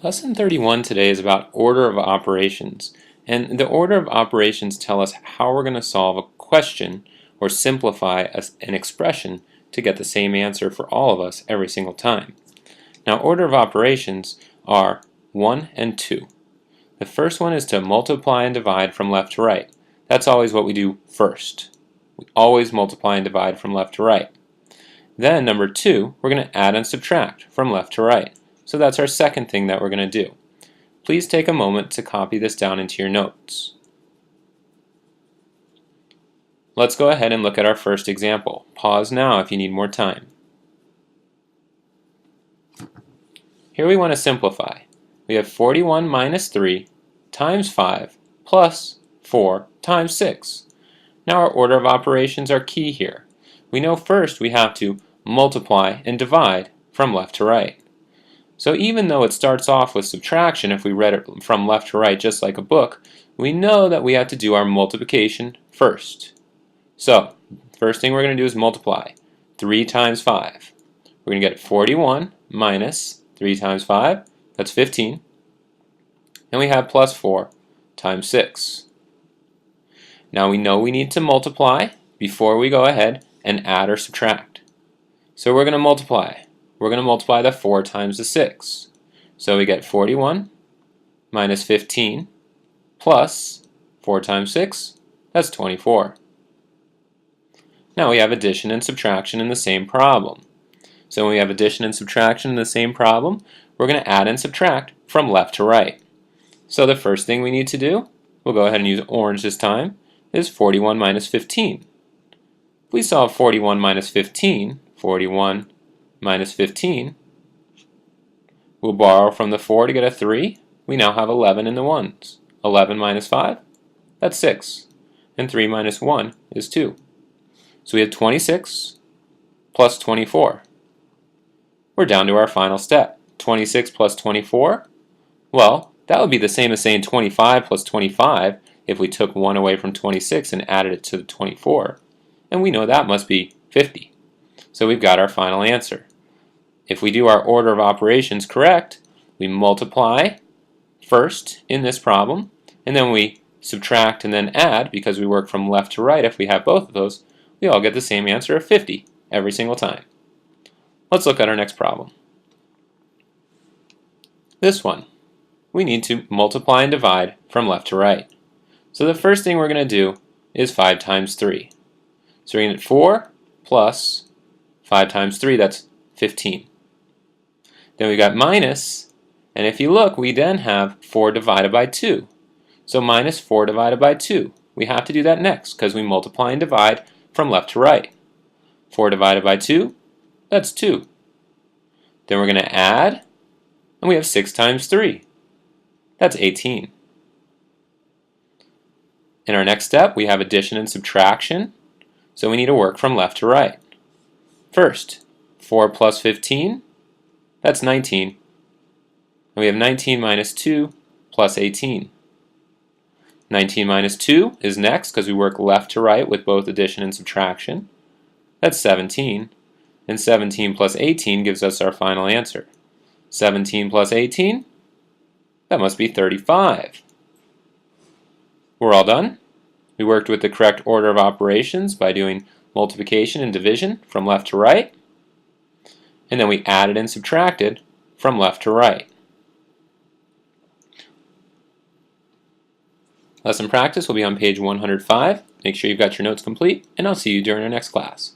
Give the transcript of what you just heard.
Lesson 31 today is about order of operations. And the order of operations tell us how we're going to solve a question or simplify an expression to get the same answer for all of us every single time. Now, order of operations are 1 and 2. The first one is to multiply and divide from left to right. That's always what we do first. We always multiply and divide from left to right. Then, number 2, we're going to add and subtract from left to right. So that's our second thing that we're going to do. Please take a moment to copy this down into your notes. Let's go ahead and look at our first example. Pause now if you need more time. Here we want to simplify. We have 41 minus 3 times 5 plus 4 times 6. Now our order of operations are key here. We know first we have to multiply and divide from left to right. So even though it starts off with subtraction, if we read it from left to right just like a book, we know that we have to do our multiplication first. So, first thing we're going to do is multiply. 3 times 5. We're going to get 41 minus 3 times 5, that's 15. And we have plus 4 times 6. Now we know we need to multiply before we go ahead and add or subtract. So we're going to multiply. We're going to multiply the 4 times the 6. So we get 41 minus 15 plus 4 times 6, that's 24. Now we have addition and subtraction in the same problem. So when we have addition and subtraction in the same problem, we're going to add and subtract from left to right. So the first thing we need to do, we'll go ahead and use orange this time, is 41 minus 15. If we solve 41 minus 15, 41 minus 15, we'll borrow from the 4 to get a 3. We now have 11 in the ones. 11 minus 5, that's 6. And 3 minus 1 is 2. So we have 26 plus 24. We're down to our final step. 26 plus 24, well, that would be the same as saying 25 plus 25 if we took 1 away from 26 and added it to the 24. And we know that must be 50. So we've got our final answer. If we do our order of operations correct, we multiply first in this problem, and then we subtract and then add, because we work from left to right if we have both of those, we all get the same answer of 50 every single time. Let's look at our next problem. This one, we need to multiply and divide from left to right. So the first thing we're going to do is 5 times 3. So we're going to get 4 plus 5 times 3, that's 15. Then we got minus, and if you look, we then have 4 divided by 2. So minus 4 divided by 2. We have to do that next because we multiply and divide from left to right. 4 divided by 2, that's 2. Then we're going to add, and we have 6 times 3. That's 18. In our next step, we have addition and subtraction, so we need to work from left to right. First, 4 plus 15, that's 19. And we have 19 minus 2 plus 18. 19 minus 2 is next because we work left to right with both addition and subtraction. That's 17. And 17 plus 18 gives us our final answer. 17 plus 18, that must be 35. We're all done. We worked with the correct order of operations by doing multiplication and division from left to right. And then we added and subtracted from left to right. Lesson practice will be on page 105. Make sure you've got your notes complete, and I'll see you during our next class.